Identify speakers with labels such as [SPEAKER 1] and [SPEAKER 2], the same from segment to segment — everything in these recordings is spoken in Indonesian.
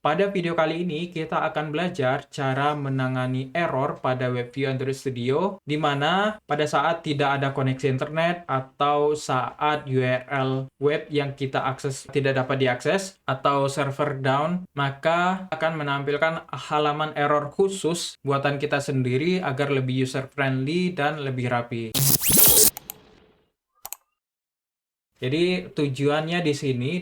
[SPEAKER 1] Pada video kali ini kita akan belajar cara menangani error pada WebView Android Studio di mana pada saat tidak ada koneksi internet atau saat URL web yang kita akses tidak dapat diakses atau server down, maka akan menampilkan halaman error khusus buatan kita sendiri agar lebih user friendly dan lebih rapi. Jadi tujuannya di sini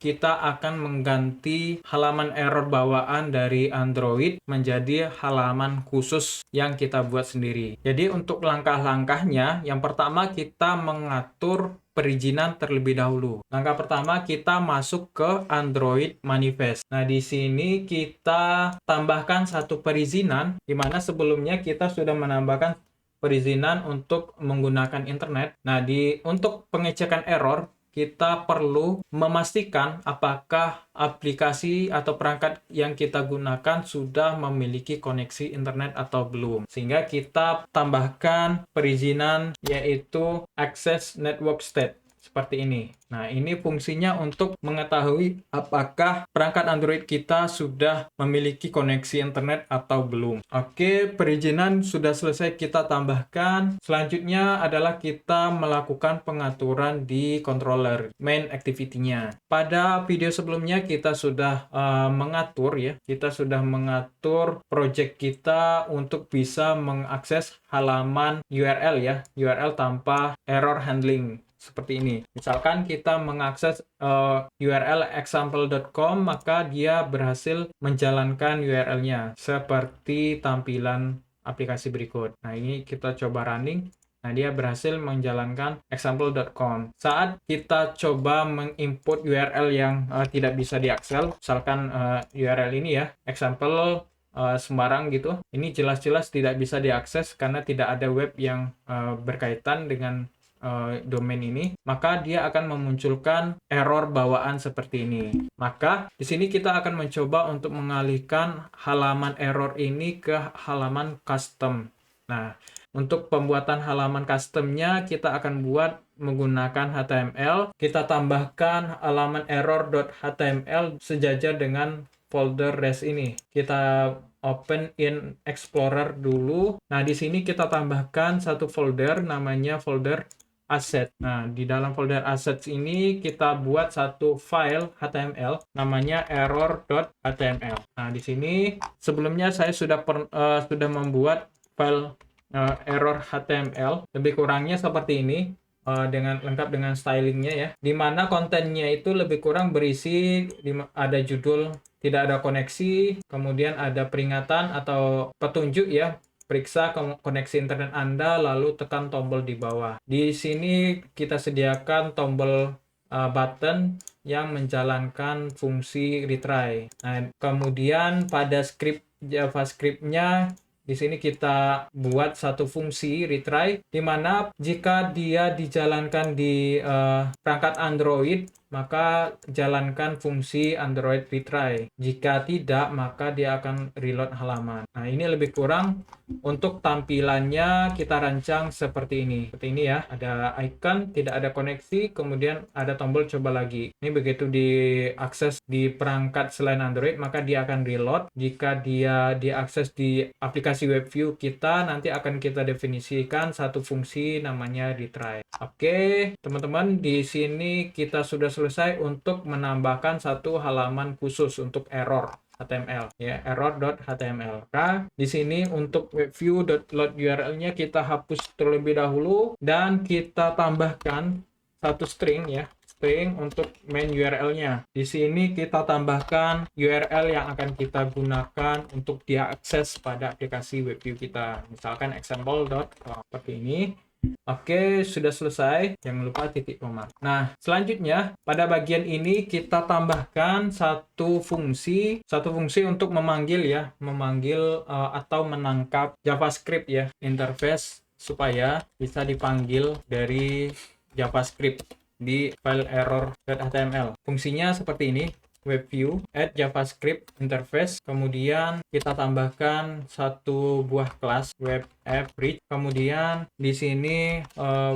[SPEAKER 1] kita akan mengganti halaman error bawaan dari Android menjadi halaman khusus yang kita buat sendiri. Jadi untuk langkah-langkahnya, yang pertama kita mengatur perizinan terlebih dahulu. Langkah pertama kita masuk ke Android Manifest. Nah, di sini kita tambahkan satu perizinan, di mana sebelumnya kita sudah menambahkan perizinan untuk menggunakan internet. Nah, untuk pengecekan error, kita perlu memastikan apakah aplikasi atau perangkat yang kita gunakan sudah memiliki koneksi internet atau belum. Sehingga kita tambahkan perizinan yaitu Access Network State. Seperti ini. Nah, ini fungsinya untuk mengetahui apakah perangkat Android kita sudah memiliki koneksi internet atau belum. Oke, perizinan sudah selesai kita tambahkan. Selanjutnya adalah kita melakukan pengaturan di controller main activity-nya. Pada video sebelumnya kita sudah mengatur ya, kita sudah mengatur project kita untuk bisa mengakses halaman URL ya, URL tanpa error handling. Seperti ini. Misalkan kita mengakses URL example.com, maka dia berhasil menjalankan URL-nya seperti tampilan aplikasi berikut. Nah, ini kita coba running. Nah, dia berhasil menjalankan example.com. Saat kita coba menginput URL yang tidak bisa diakses, misalkan URL ini ya, example sembarang gitu. Ini jelas-jelas tidak bisa diakses karena tidak ada web yang berkaitan dengan domain ini, maka dia akan memunculkan error bawaan seperti ini. Maka di sini kita akan mencoba untuk mengalihkan halaman error ini ke halaman custom. Nah, untuk pembuatan halaman customnya kita akan buat menggunakan HTML. Kita tambahkan halaman error.html sejajar dengan folder res ini. Kita open in Explorer dulu. Nah, di sini kita tambahkan satu folder namanya folder asset. Nah, di dalam folder assets ini kita buat satu file HTML namanya error.html. Nah, di sini sebelumnya saya sudah membuat file error HTML. Lebih kurangnya seperti ini. Dengan lengkap dengan stylingnya ya, dimana kontennya itu lebih kurang berisi ada judul tidak ada koneksi, kemudian ada peringatan atau petunjuk ya, periksa koneksi internet Anda, lalu tekan tombol di bawah. Di sini kita sediakan tombol button yang menjalankan fungsi retry. Nah, kemudian pada script JavaScript-nya di sini kita buat satu fungsi retry, di mana jika dia dijalankan di perangkat Android, maka jalankan fungsi Android retry. Jika tidak, maka dia akan reload halaman. Nah, ini lebih kurang untuk tampilannya kita rancang seperti ini. Seperti ini ya, ada icon, tidak ada koneksi, kemudian ada tombol coba lagi. Ini begitu diakses di perangkat selain Android, maka dia akan reload. Jika dia diakses di aplikasi WebView kita, nanti akan kita definisikan satu fungsi namanya retry. Oke, teman-teman, di sini kita sudah selesai untuk menambahkan satu halaman khusus untuk error HTML ya, error.html. Nah, di sini untuk webview.load URL-nya kita hapus terlebih dahulu dan kita tambahkan satu string ya, string untuk main URL-nya. Di sini kita tambahkan URL yang akan kita gunakan untuk diakses pada aplikasi WebView kita. Misalkan example.com seperti ini. Oke, sudah selesai. Jangan lupa titik koma. Nah, selanjutnya pada bagian ini kita tambahkan satu fungsi untuk memanggil ya, atau menangkap JavaScript ya, interface supaya bisa dipanggil dari JavaScript di file error.html. Fungsinya seperti ini. WebView, add JavaScript interface, kemudian kita tambahkan satu buah kelas web app bridge, kemudian di sini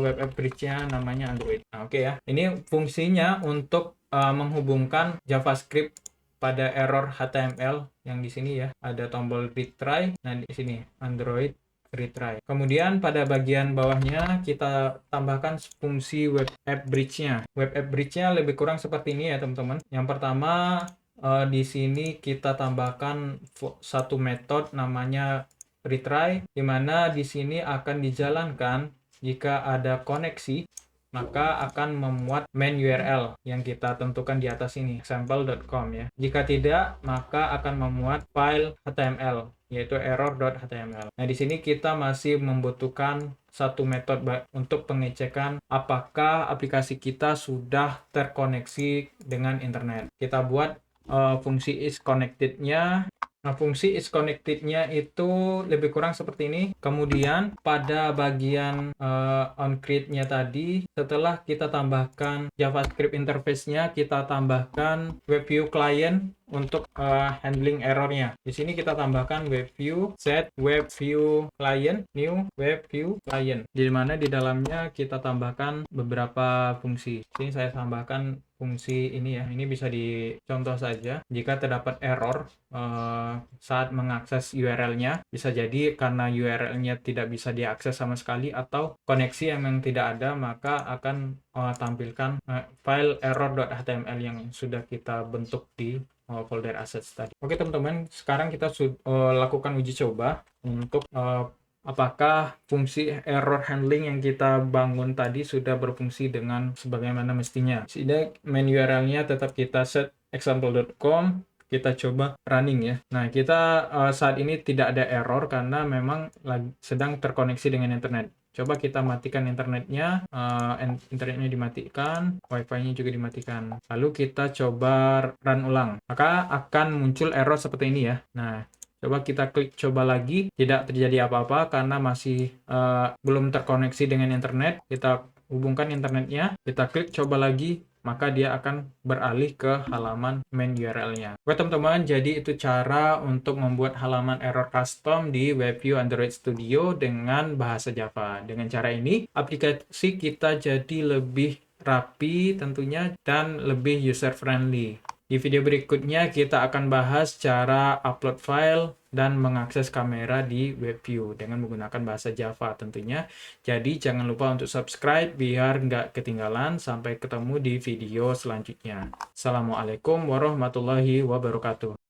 [SPEAKER 1] web app bridge-nya namanya Android. Nah, oke ya. Ini fungsinya untuk menghubungkan JavaScript pada error HTML yang di sini ya, ada tombol retry. Nah, di sini Android retry. Kemudian pada bagian bawahnya kita tambahkan fungsi web app bridge-nya. Web app bridge-nya lebih kurang seperti ini ya, teman-teman. Yang pertama, di sini kita tambahkan satu metode namanya retry, di mana di sini akan dijalankan jika ada koneksi, maka akan memuat main URL yang kita tentukan di atas ini, sample.com ya. Jika tidak, maka akan memuat file HTML, yaitu error.html. Nah, di sini kita masih membutuhkan satu metode untuk pengecekan apakah aplikasi kita sudah terkoneksi dengan internet. Kita buat fungsi isConnected-nya. Nah, fungsi isConnected-nya itu lebih kurang seperti ini. Kemudian pada bagian onCreate-nya tadi, setelah kita tambahkan JavaScript interface-nya, kita tambahkan WebView client untuk handling errornya. Di sini kita tambahkan WebView, set WebView client, new WebView client. Di mana di dalamnya kita tambahkan beberapa fungsi. Sini saya tambahkan fungsi ini ya. Ini bisa dicontoh saja. Jika terdapat error saat mengakses URL-nya, bisa jadi karena URL-nya tidak bisa diakses sama sekali atau koneksi yang memang tidak ada, maka akan tampilkan file error.html yang sudah kita bentuk di folder assets tadi. Oke teman-teman, sekarang kita lakukan uji coba untuk apakah fungsi error handling yang kita bangun tadi sudah berfungsi dengan sebagaimana mestinya. Sehingga main URL-nya tetap kita set example.com, kita coba running ya. Nah, kita saat ini tidak ada error karena memang sedang terkoneksi dengan internet. Coba kita matikan internetnya, internetnya dimatikan, wifi-nya juga dimatikan. Lalu kita coba run ulang. Maka akan muncul error seperti ini ya. Nah, coba kita klik coba lagi, tidak terjadi apa-apa karena masih belum terkoneksi dengan internet. Kita hubungkan internetnya, kita klik coba lagi, maka dia akan beralih ke halaman main URL-nya. Oke teman-teman, jadi itu cara untuk membuat halaman error custom di WebView Android Studio dengan bahasa Java. Dengan cara ini, aplikasi kita jadi lebih rapi tentunya dan lebih user-friendly. Di video berikutnya kita akan bahas cara upload file dan mengakses kamera di WebView dengan menggunakan bahasa Java tentunya. Jadi jangan lupa untuk subscribe biar nggak ketinggalan. Sampai ketemu di video selanjutnya. Assalamualaikum warahmatullahi wabarakatuh.